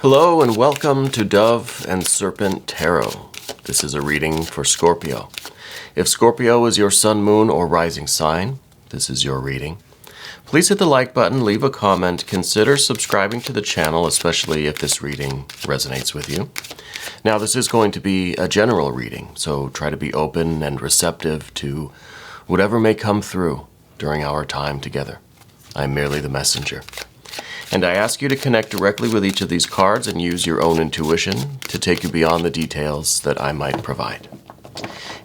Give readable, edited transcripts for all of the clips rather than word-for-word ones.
Hello and welcome to Dove and Serpent Tarot. This is a reading for Scorpio. If Scorpio is your sun, moon, or rising sign, this is your reading. Please hit the like button, leave a comment, consider subscribing to the channel, especially if this reading resonates with you. Now, this is going to be a general reading, so try to be open and receptive to whatever may come through during our time together. I'm merely the messenger. And I ask you to connect directly with each of these cards and use your own intuition to take you beyond the details that I might provide.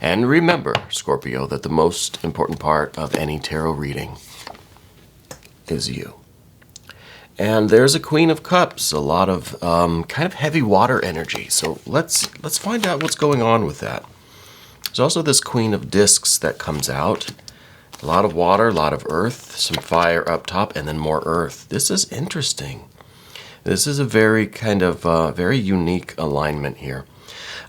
And remember, Scorpio, that the most important part of any tarot reading is you. And there's a Queen of Cups, a lot of kind of heavy water energy. So let's find out what's going on with that. There's also this Queen of Discs that comes out. A lot of water, a lot of earth, some fire up top, and then more earth. This is interesting. This is a very kind of very unique alignment here.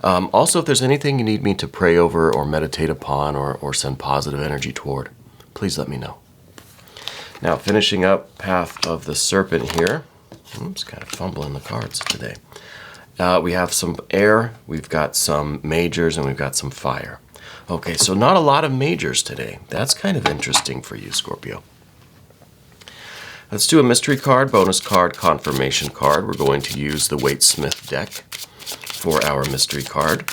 Also, if there's anything you need me to pray over or meditate upon or send positive energy toward, please let me know. Now, finishing up Path of the Serpent here. Oops, kind of fumbling the cards today. We have some air, we've got some majors, and we've got some fire. Okay, so not a lot of majors today. That's kind of interesting for you, Scorpio. Let's do a mystery card, bonus card, confirmation card. We're going to use the Waite-Smith deck for our mystery card.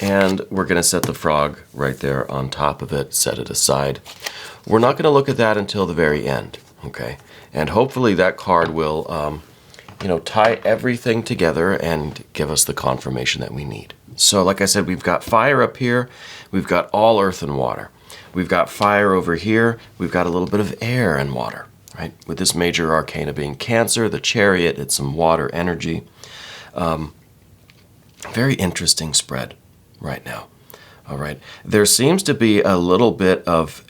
And we're going to set the frog right there on top of it, set it aside. We're not going to look at that until the very end, okay? And hopefully that card will, tie everything together and give us the confirmation that we need. So like I said, we've got fire up here, we've got all earth and water. We've got fire over here, we've got a little bit of air and water, right? With this major arcana being Cancer, the Chariot, it's some water energy. Very interesting spread right now, all right? There seems to be a little bit of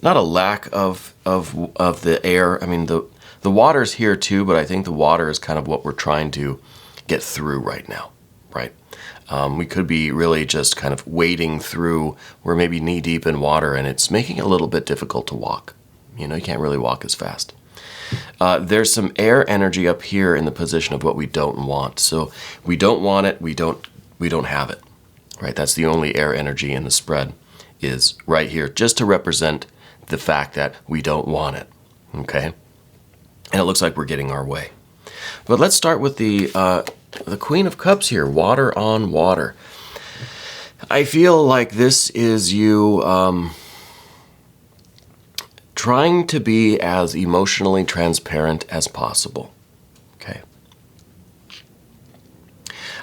not a lack of the air. I mean, the water's here too, but I think the water is kind of what we're trying to get through right now. Right? We could be really just kind of wading through. We're maybe knee deep in water and it's making it a little bit difficult to walk. You can't really walk as fast. There's some air energy up here in the position of what we don't want. So we don't want it, we don't have it. Right? That's the only air energy in the spread is right here, just to represent the fact that we don't want it. Okay? And it looks like we're getting our way. But let's start with the Queen of Cups here, water on water. I feel like this is you trying to be as emotionally transparent as possible. Okay.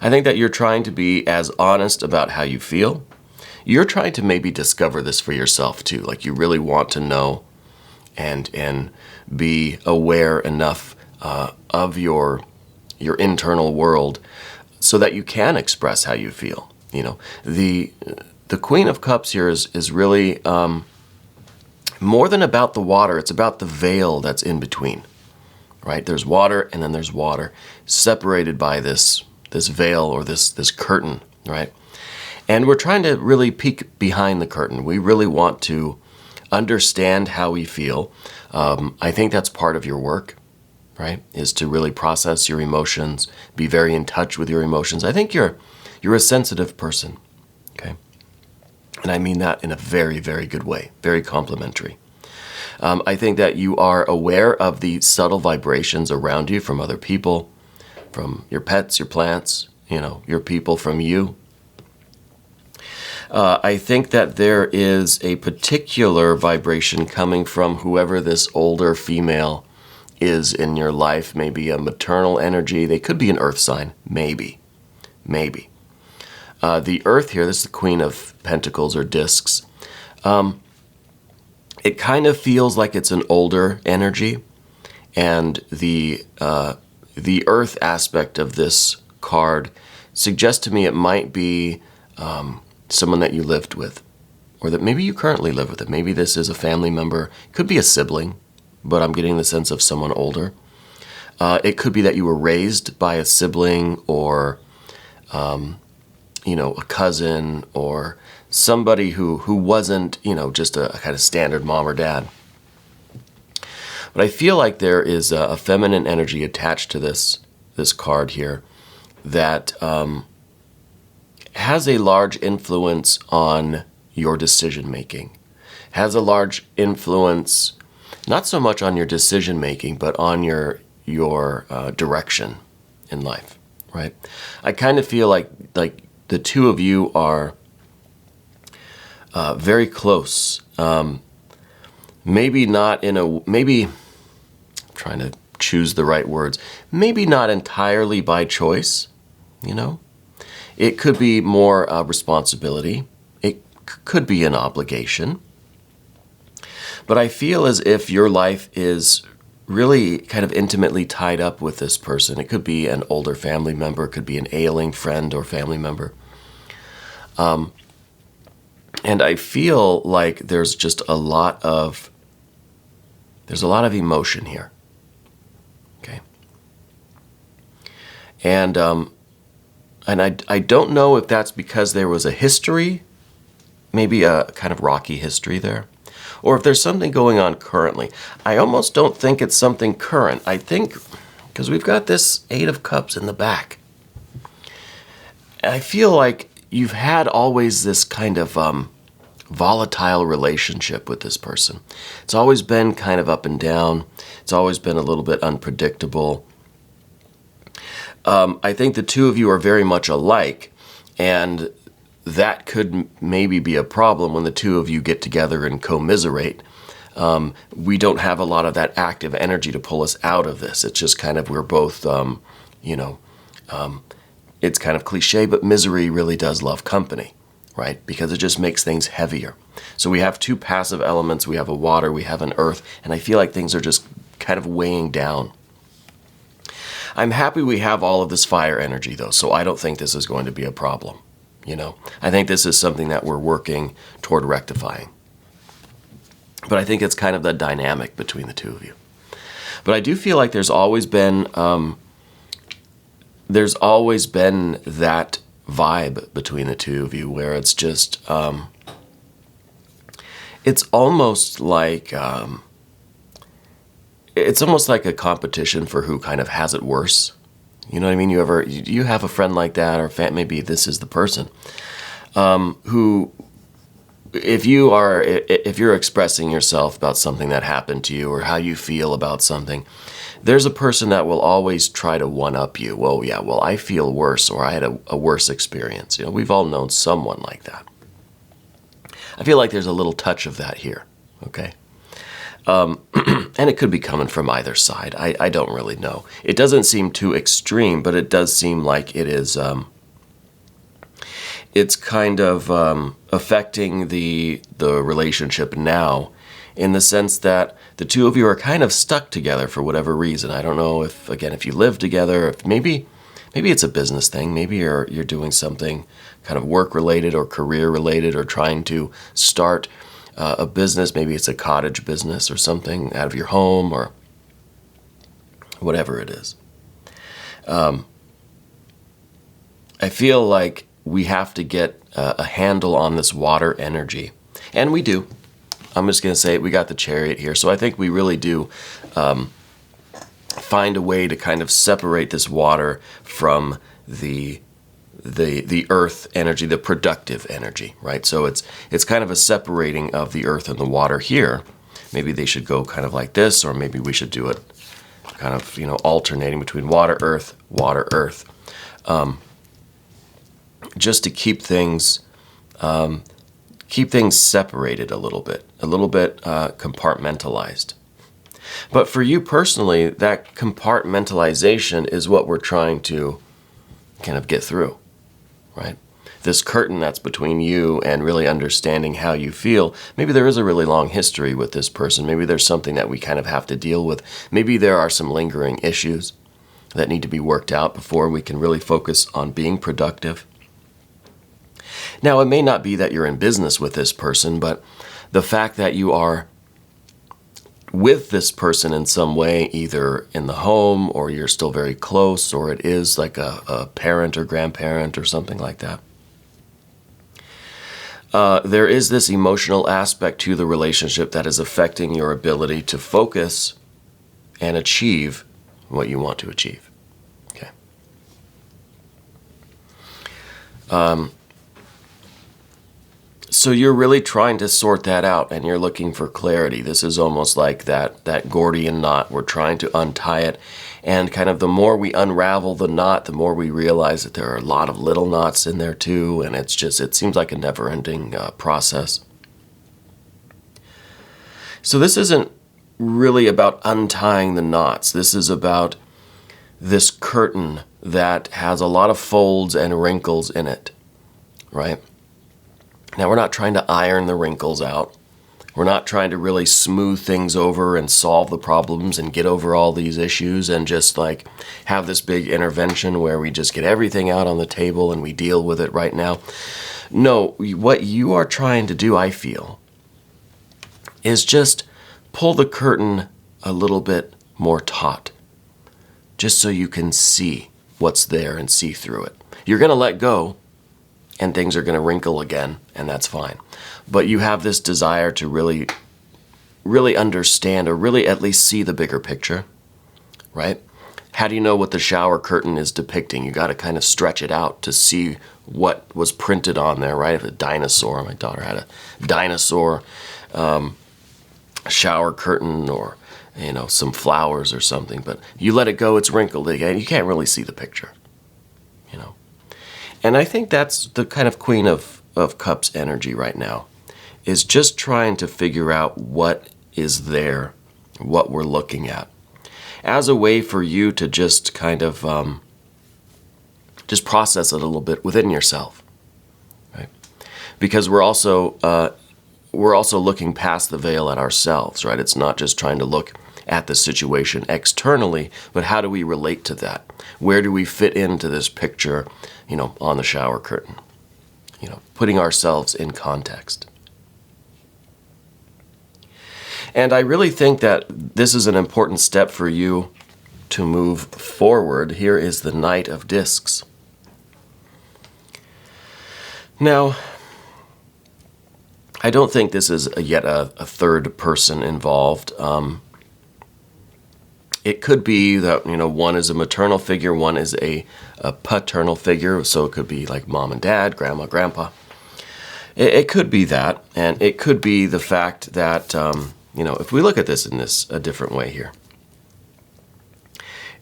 I think that you're trying to be as honest about how you feel. You're trying to maybe discover this for yourself too. Like you really want to know and be aware enough of your internal world so that you can express how you feel. The Queen of Cups here is really more than about the water. It's about the veil that's in between, right? There's water and then there's water separated by this veil or this curtain, right? And we're trying to really peek behind the curtain. We really want to understand how we feel. I think that's part of your work, right? Is to really process your emotions, be very in touch with your emotions. I think you're a sensitive person, okay? And I mean that in a very, very good way, very complimentary. I think that you are aware of the subtle vibrations around you from other people, from your pets, your plants, your people, from you. I think that there is a particular vibration coming from whoever this older female is in your life, maybe a maternal energy. They could be an earth sign, maybe. The earth here, this is the Queen of Pentacles or Discs. It kind of feels like it's an older energy, and the earth aspect of this card suggests to me it might be someone that you lived with, or that maybe you currently live with it. Maybe this is a family member. It could be a sibling, but I'm getting the sense of someone older. It could be that you were raised by a sibling or, a cousin or somebody who wasn't, just a kind of standard mom or dad. But I feel like there is a feminine energy attached to this card here that has a large influence on your decision making. Has a large influence, not so much on your decision making, but on your direction in life, right? I kind of feel like the two of you are very close. Maybe not in a, maybe, I'm trying to choose the right words, maybe not entirely by choice, you know? It could be more responsibility. It could be an obligation. But I feel as if your life is really kind of intimately tied up with this person. It could be an older family member, it could be an ailing friend or family member. And I feel like there's just a lot of emotion here. Okay. And I don't know if that's because there was a history, maybe a kind of rocky history there, or if there's something going on currently. I almost don't think it's something current. I think, because we've got this Eight of Cups in the back, I feel like you've had always this kind of volatile relationship with this person. It's always been kind of up and down. It's always been a little bit unpredictable. I think the two of you are very much alike, and that could maybe be a problem when the two of you get together and commiserate. We don't have a lot of that active energy to pull us out of this. It's just kind of, we're both, it's kind of cliche, but misery really does love company, right? Because it just makes things heavier. So we have two passive elements. We have a water, we have an earth, and I feel like things are just kind of weighing down. I'm happy we have all of this fire energy, though, so I don't think this is going to be a problem. You know, I think this is something that we're working toward rectifying. But I think it's kind of the dynamic between the two of you. But I do feel like there's always been that vibe between the two of you where it's just, it's almost like a competition for who kind of has it worse. You know what I mean? You have a friend like that, or maybe this is the person who, if you're expressing yourself about something that happened to you or how you feel about something, there's a person that will always try to one-up you. Well, yeah, well, I feel worse, or I had a worse experience. You know, we've all known someone like that. I feel like there's a little touch of that here, okay? And it could be coming from either side. I don't really know. It doesn't seem too extreme, but it does seem like it is, it's kind of affecting the relationship now, in the sense that the two of you are kind of stuck together for whatever reason. I don't know if you live together, if maybe it's a business thing. Maybe you're doing something kind of work-related or career-related, or trying to start a business. Maybe it's a cottage business or something out of your home, or whatever it is. I feel like we have to get a handle on this water energy, and we do. I'm just going to say it, we got the Chariot here, so I think we really do find a way to kind of separate this water from the earth energy, the productive energy, right? So it's kind of a separating of the earth and the water here. Maybe they should go kind of like this, or maybe we should do it kind of, alternating between water, earth, just to keep things separated a little bit compartmentalized. But for you personally, that compartmentalization is what we're trying to kind of get through, right? This curtain that's between you and really understanding how you feel. Maybe there is a really long history with this person. Maybe there's something that we kind of have to deal with. Maybe there are some lingering issues that need to be worked out before we can really focus on being productive. Now, it may not be that you're in business with this person, but the fact that you are with this person in some way, either in the home, or you're still very close, or it is like a parent or grandparent or something like that. There is this emotional aspect to the relationship that is affecting your ability to focus and achieve what you want to achieve. Okay. So you're really trying to sort that out, and you're looking for clarity. This is almost like that Gordian knot. We're trying to untie it, and kind of the more we unravel the knot, the more we realize that there are a lot of little knots in there too, and it seems like a never-ending process. So this isn't really about untying the knots. This is about this curtain that has a lot of folds and wrinkles in it, right? Now, we're not trying to iron the wrinkles out. We're not trying to really smooth things over and solve the problems and get over all these issues and just like have this big intervention where we just get everything out on the table and we deal with it right now. No, what you are trying to do, I feel, is just pull the curtain a little bit more taut, just so you can see what's there and see through it. You're going to let go, and things are going to wrinkle again, and that's fine. But you have this desire to really, really understand, or really at least see the bigger picture, right? How do you know what the shower curtain is depicting? You got to kind of stretch it out to see what was printed on there, right? If a dinosaur, my daughter had a dinosaur shower curtain, or some flowers or something. But you let it go, it's wrinkled again. You can't really see the picture. And I think that's the kind of Queen of Cups energy right now, is just trying to figure out what is there, what we're looking at, as a way for you to just kind of just process it a little bit within yourself, right? Because we're also looking past the veil at ourselves, right? It's not just trying to look at the situation externally, but how do we relate to that? Where do we fit into this picture, on the shower curtain? Putting ourselves in context. And I really think that this is an important step for you to move forward. Here is the Knight of Discs. Now, I don't think this is yet a third person involved. It could be that, one is a maternal figure, one is a paternal figure, so it could be like mom and dad, grandma, grandpa. It could be that, and it could be the fact that, if we look at this in a different way here,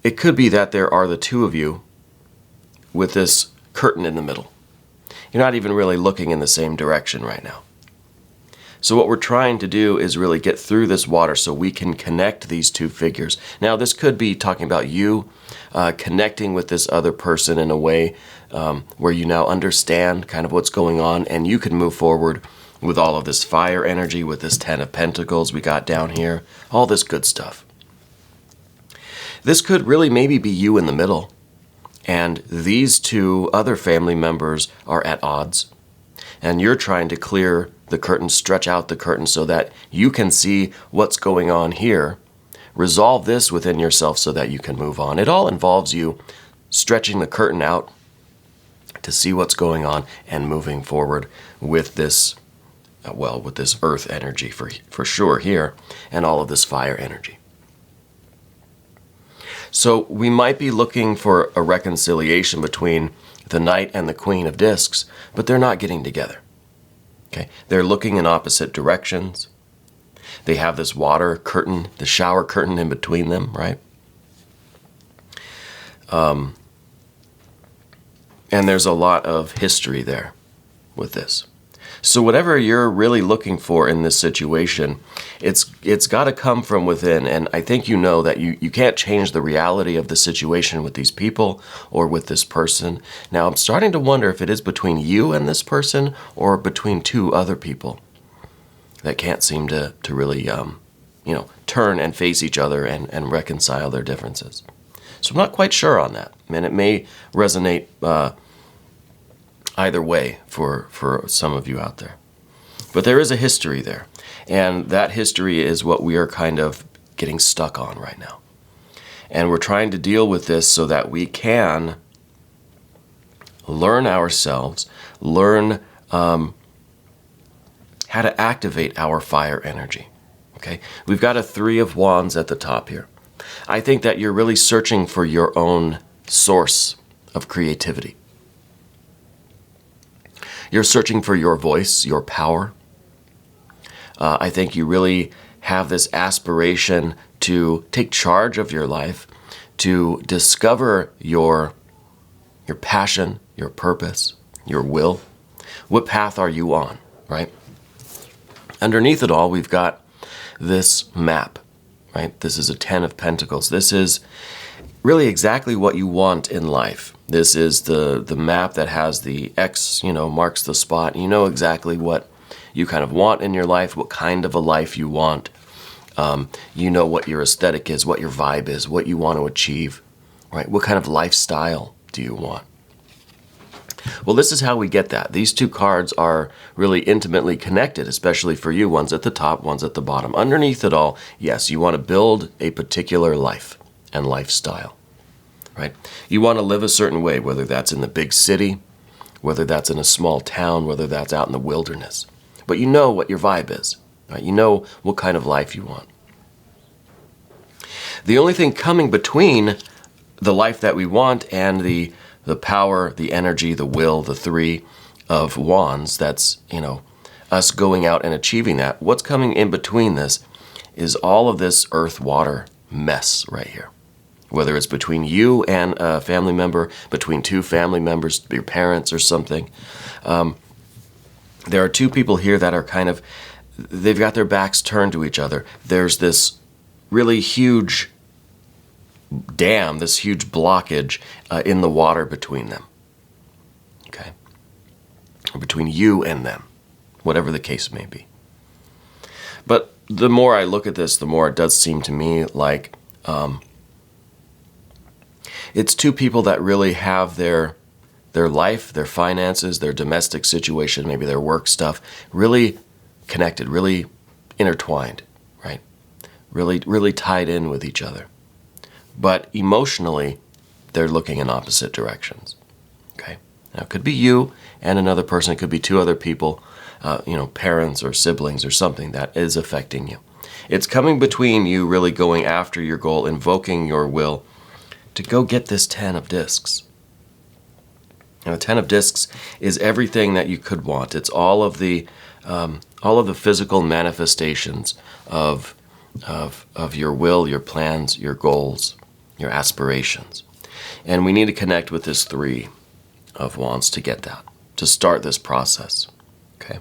it could be that there are the two of you with this curtain in the middle. You're not even really looking in the same direction right now. So what we're trying to do is really get through this water so we can connect these two figures. Now, this could be talking about you connecting with this other person in a way where you now understand kind of what's going on, and you can move forward with all of this fire energy, with this 10 of Pentacles we got down here, all this good stuff. This could really maybe be you in the middle, and these two other family members are at odds, and you're trying to clear the curtain, stretch out the curtain so that you can see what's going on here. Resolve this within yourself so that you can move on. It all involves you stretching the curtain out to see what's going on and moving forward with this, with this earth energy for sure here, and all of this fire energy. So we might be looking for a reconciliation between the Knight and the Queen of Discs, but they're not getting together. Okay, they're looking in opposite directions. They have this water curtain, the shower curtain in between them, right? And there's a lot of history there with this. So whatever you're really looking for in this situation, it's got to come from within. And I think you know that you can't change the reality of the situation with these people or with this person. Now, I'm starting to wonder if it is between you and this person or between two other people that can't seem to really, turn and face each other and reconcile their differences. So I'm not quite sure on that. And it may resonate either way for some of you out there. But there is a history there. And that history is what we are kind of getting stuck on right now. And we're trying to deal with this so that we can learn ourselves, learn how to activate our fire energy. Okay? We've got a 3 of Wands at the top here. I think that you're really searching for your own source of creativity. You're searching for your voice, your power. I think you really have this aspiration to take charge of your life, to discover your passion, your purpose, your will. What path are you on, right? Underneath it all, we've got this map, right? This is a 10 of Pentacles. This is really exactly what you want in life. This is the map that has the X, marks the spot. You know exactly what you kind of want in your life, what kind of a life you want. You know what your aesthetic is, what your vibe is, what you want to achieve, right? What kind of lifestyle do you want? Well, this is how we get that. These two cards are really intimately connected, especially for you. One's at the top, one's at the bottom. Underneath it all, yes, you want to build a particular life and lifestyle, right? You want to live a certain way, whether that's in the big city, whether that's in a small town, whether that's out in the wilderness. But you know what your vibe is, right? You know what kind of life you want. The only thing coming between the life that we want and the power, the energy, the will, the Three of Wands, that's, us going out and achieving that. What's coming in between this is all of this earth-water mess right here. Whether it's between you and a family member, between two family members, your parents or something. There are two people here that are they've got their backs turned to each other. There's this really huge dam, this huge blockage in the water between them. Okay? Or between you and them, whatever the case may be. But the more I look at this, the more it does seem to me like it's two people that really have their life, their finances, their domestic situation, maybe their work stuff, really connected, really intertwined, right? Really, really tied in with each other. But emotionally, they're looking in opposite directions, okay? Now, it could be you and another person. It could be two other people, parents or siblings or something that is affecting you. It's coming between you really going after your goal, invoking your will to go get this 10 of discs. Now, the 10 of discs is everything that you could want. It's all of the physical manifestations of your will, your plans, your goals, your aspirations. And we need to connect with this 3 of Wands to get that, to start this process, okay?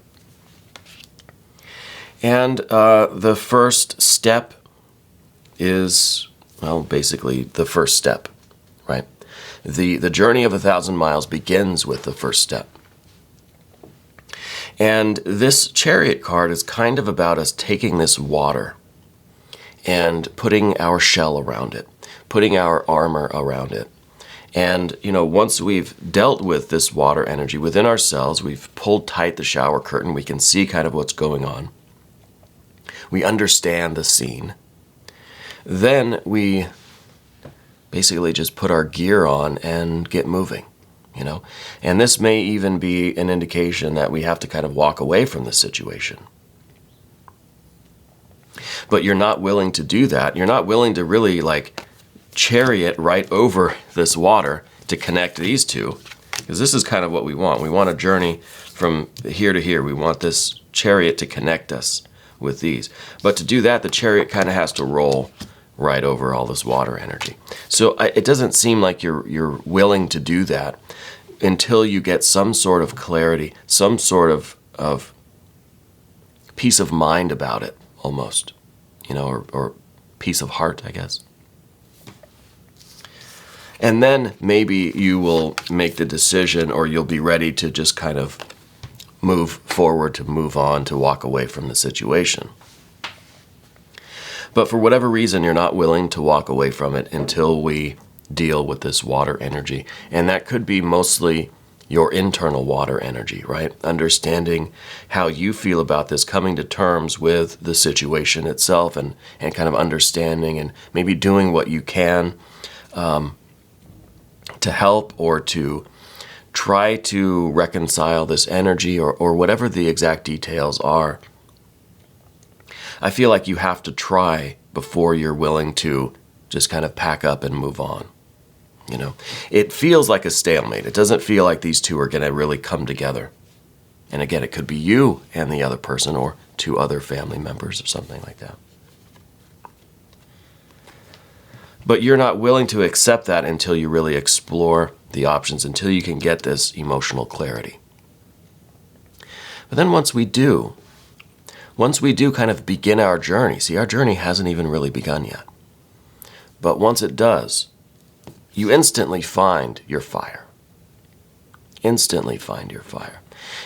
And the first step is, basically the first step, right? The journey of 1,000 miles begins with the first step. And this Chariot card is kind of about us taking this water and putting our shell around it, putting our armor around it. And, once we've dealt with this water energy within ourselves, we've pulled tight the shower curtain, we can see kind of what's going on. We understand the scene. Then we basically just put our gear on and get moving, And this may even be an indication that we have to kind of walk away from the situation. But you're not willing to do that. You're not willing to really chariot right over this water to connect these two, because this is kind of what we want. We want a journey from here to here. We want this chariot to connect us with these. But to do that, the chariot kind of has to roll right over all this water energy. So it doesn't seem like you're willing to do that until you get some sort of clarity, some sort of peace of mind about it, almost, or peace of heart, I guess. And then maybe you will make the decision, or you'll be ready to just kind of move forward, to move on, to walk away from the situation. But for whatever reason, you're not willing to walk away from it until we deal with this water energy. And that could be mostly your internal water energy, right? Understanding how you feel about this, coming to terms with the situation itself, and kind of understanding and maybe doing what you can to help, or to try to reconcile this energy, or whatever the exact details are. I feel like you have to try before you're willing to just kind of pack up and move on. You know, it feels like a stalemate. It doesn't feel like these two are going to really come together. And again, it could be you and the other person, or two other family members, or something like that. But you're not willing to accept that until you really explore the options, until you can get this emotional clarity. But then once we do kind of begin our journey, see, our journey hasn't even really begun yet. But once it does, you instantly find your fire. Instantly find your fire.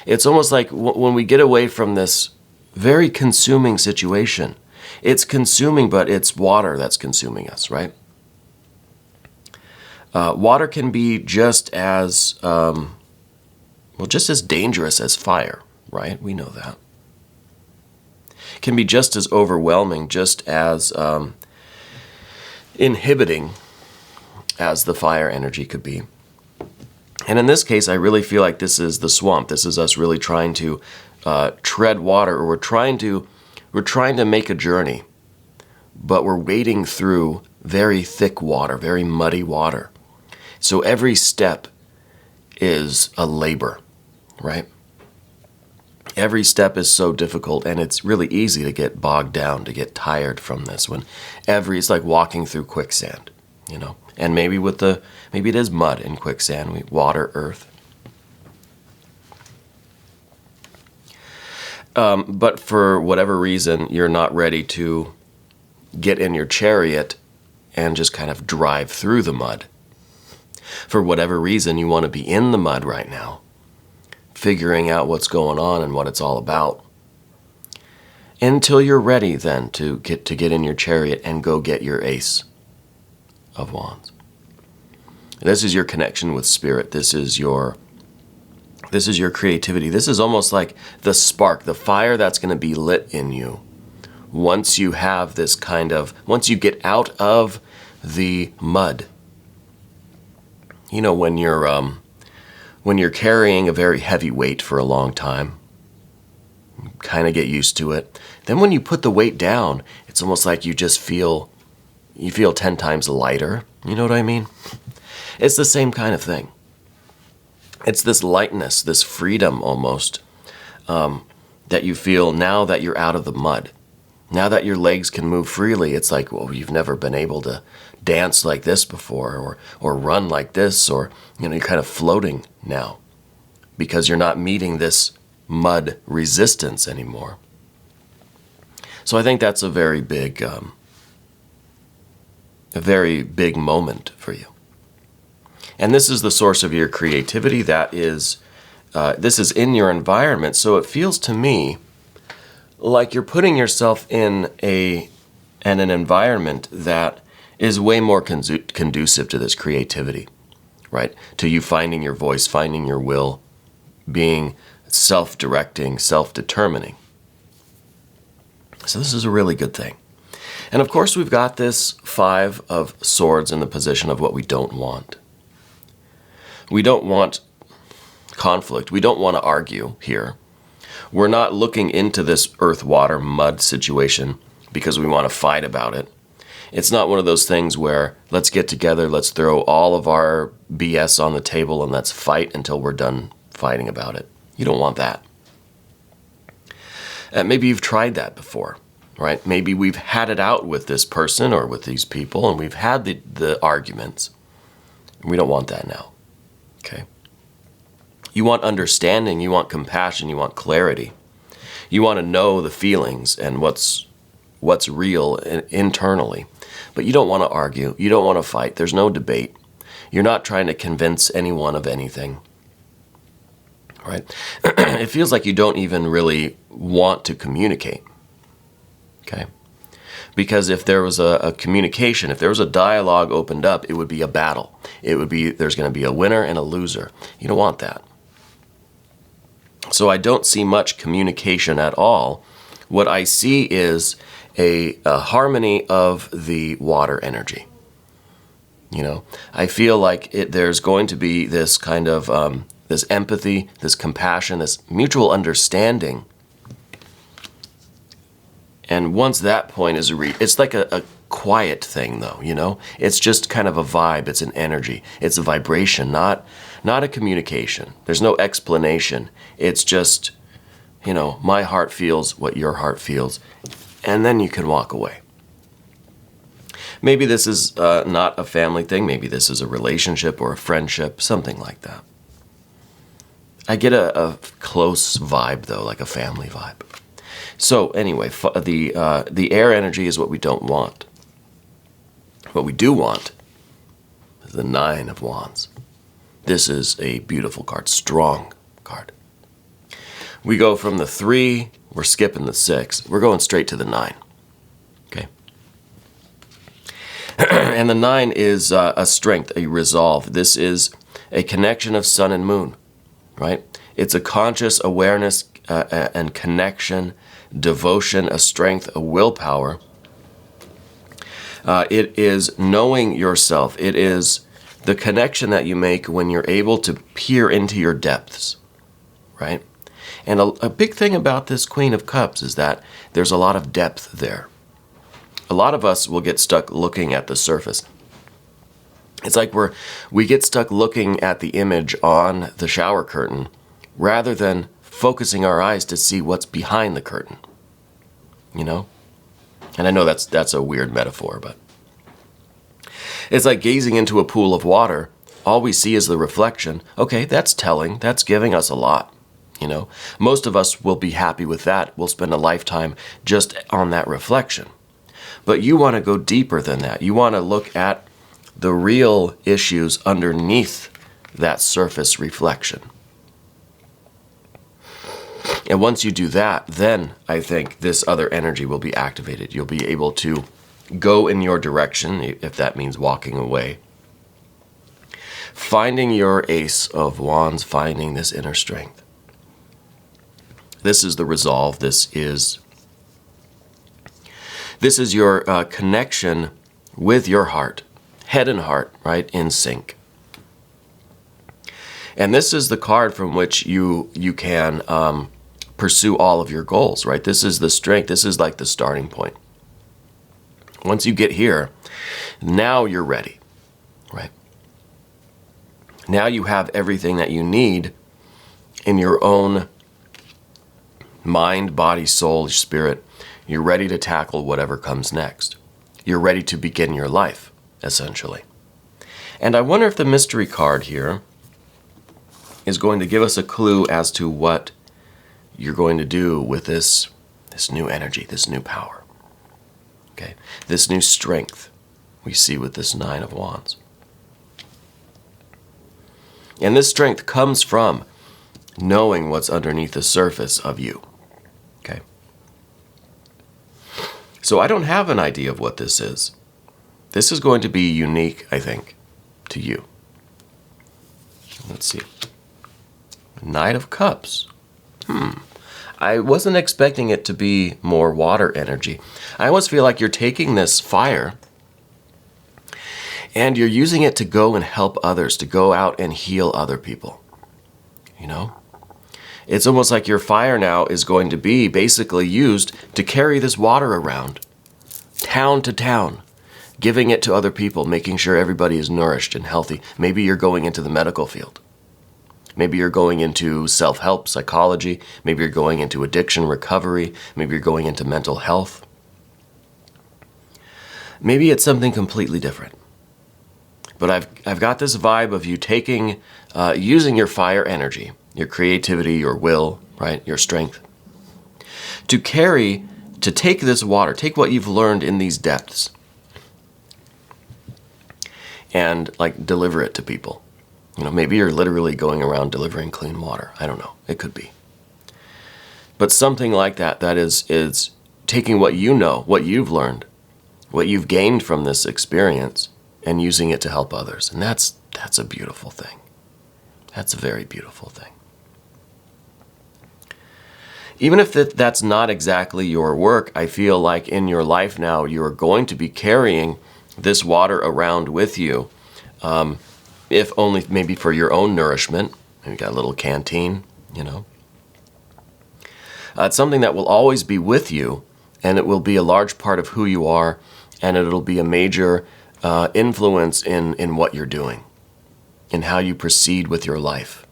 It's almost like when we get away from this very consuming situation, it's consuming, but it's water that's consuming us, right? Water can be just as, just as dangerous as fire, right? We know that. It can be just as overwhelming, just as inhibiting as the fire energy could be. And in this case, I really feel like this is the swamp. This is us really trying to tread water, or we're trying to make a journey, but we're wading through very thick water, very muddy water. So every step is a labor, right? Every step is so difficult, and it's really easy to get bogged down, to get tired from this. It's like walking through quicksand, you know. And maybe it is mud and quicksand, water, earth. But for whatever reason, you're not ready to get in your chariot and just kind of drive through the mud. For whatever reason, you want to be in the mud right now, figuring out what's going on and what it's all about, until you're ready then to get in your chariot and go get your Ace of Wands. This is your connection with spirit. This is your creativity. This is almost like the spark, the fire that's going to be lit in you once you have this once you get out of the mud. You know, when you're carrying a very heavy weight for a long time, you kind of get used to it. Then when you put the weight down, it's almost like you feel 10 times lighter. You know what I mean? It's the same kind of thing. It's this lightness, this freedom almost, that you feel now that you're out of the mud. Now that your legs can move freely, it's like, well, you've never been able to dance like this before, or run like this, or, you know, you're kind of floating now because you're not meeting this mud resistance anymore. So I think that's a very big moment for you. And this is the source of your creativity. This is in your environment. So it feels to me like you're putting yourself in an environment that is way more conducive to this creativity, right? To you finding your voice, finding your will, being self-directing, self-determining. So this is a really good thing. And of course, we've got this 5 of Swords in the position of what we don't want. We don't want conflict. We don't want to argue here. We're not looking into this earth, water, mud situation because we want to fight about it. It's not one of those things where let's get together, let's throw all of our BS on the table and let's fight until we're done fighting about it. You don't want that. Maybe you've tried that before, right? Maybe we've had it out with this person or with these people, and we've had the arguments. We don't want that now, okay? You want understanding, you want compassion, you want clarity. You want to know the feelings and what's real internally. But you don't want to argue. You don't want to fight. There's no debate. You're not trying to convince anyone of anything. Right? It feels like you don't even really want to communicate. Okay? Because if there was a communication, if there was a dialogue opened up, it would be a battle. There's going to be a winner and a loser. You don't want that. So I don't see much communication at all. What I see is a harmony of the water energy. You know, I feel like there's going to be this kind of this empathy, this compassion, this mutual understanding. And once that point is reached, it's like quiet thing, though, you know? It's just kind of a vibe. It's an energy. It's a vibration, not a communication. There's no explanation. It's just, you know, my heart feels what your heart feels, and then you can walk away. Maybe this is not a family thing. Maybe this is a relationship or a friendship, something like that. I get a close vibe, though, like a family vibe. So anyway, the air energy is what we don't want. What we do want is the Nine of Wands. This is a beautiful card, strong card. We go from the 3, we're skipping the 6, we're going straight to the 9. Okay. And the 9 is a strength, a resolve. This is a connection of sun and moon, right? It's a conscious awareness and connection, devotion, a strength, a willpower. It is knowing yourself. It is the connection that you make when you're able to peer into your depths, right? And a big thing about this Queen of Cups is that there's a lot of depth there. A lot of us will get stuck looking at the surface. It's like we get stuck looking at the image on the shower curtain rather than focusing our eyes to see what's behind the curtain, you know? And I know that's a weird metaphor, but it's like gazing into a pool of water. All we see is the reflection. Okay, that's telling. That's giving us a lot, you know? Most of us will be happy with that. We'll spend a lifetime just on that reflection. But you want to go deeper than that. You want to look at the real issues underneath that surface reflection. And once you do that, then I think this other energy will be activated. You'll be able to go in your direction, if that means walking away. Finding your Ace of Wands, finding this inner strength. This is the resolve. This is your connection with your heart, head and heart, right, in sync. And this is the card from which you can pursue all of your goals, right? This is the strength. This is like the starting point. Once you get here, now you're ready, right? Now you have everything that you need in your own mind, body, soul, spirit. You're ready to tackle whatever comes next. You're ready to begin your life, essentially. And I wonder if the mystery card here is going to give us a clue as to what you're going to do with this new energy, this new power. Okay, this new strength we see with this Nine of Wands. And this strength comes from knowing what's underneath the surface of you. Okay. So I don't have an idea of what this is. This is going to be unique, I think, to you. Let's see. Knight of Cups. I wasn't expecting it to be more water energy. I always feel like you're taking this fire and you're using it to go and help others, to go out and heal other people. You know? It's almost like your fire now is going to be basically used to carry this water around, town to town, giving it to other people, making sure everybody is nourished and healthy. Maybe you're going into the medical field. Maybe you're going into self-help, psychology. Maybe you're going into addiction recovery. Maybe you're going into mental health. Maybe it's something completely different. But I've got this vibe of you taking, using your fire energy, your creativity, your will, right, your strength, to take this water, take what you've learned in these depths, and like deliver it to people. You know, maybe you're literally going around delivering clean water. I don't know. It could be. But something like that is taking what you know, what you've learned, what you've gained from this experience, and using it to help others. And that's a beautiful thing. That's a very beautiful thing. Even if that's not exactly your work, I feel like in your life now, you're going to be carrying this water around with you. If only maybe for your own nourishment. Maybe you got a little canteen, you know. It's something that will always be with you, and it will be a large part of who you are and it'll be a major influence in what you're doing, in how you proceed with your life.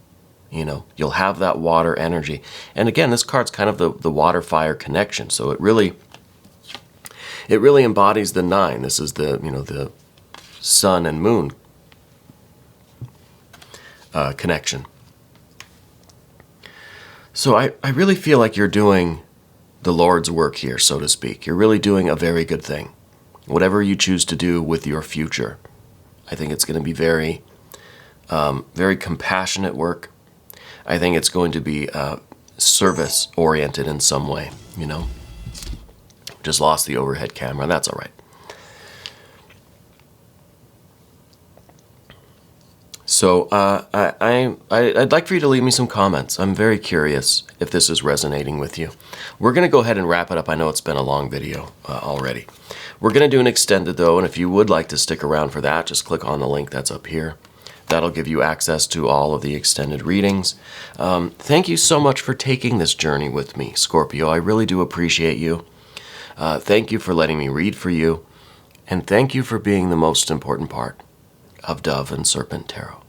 You know, you'll have that water energy. And again, this card's kind of the water-fire connection. So it really embodies the 9. This is the, you know, the sun and moon connection. So I really feel like you're doing the Lord's work here, so to speak. You're really doing a very good thing. Whatever you choose to do with your future, I think it's going to be very, very compassionate work. I think it's going to be service-oriented in some way, you know. Just lost the overhead camera. That's all right. So I'd like for you to leave me some comments. I'm very curious if this is resonating with you. We're going to go ahead and wrap it up. I know it's been a long video already. We're going to do an extended, though, and if you would like to stick around for that, just click on the link that's up here. That'll give you access to all of the extended readings. Thank you so much for taking this journey with me, Scorpio. I really do appreciate you. Thank you for letting me read for you. And thank you for being the most important part of Dove and Serpent Tarot.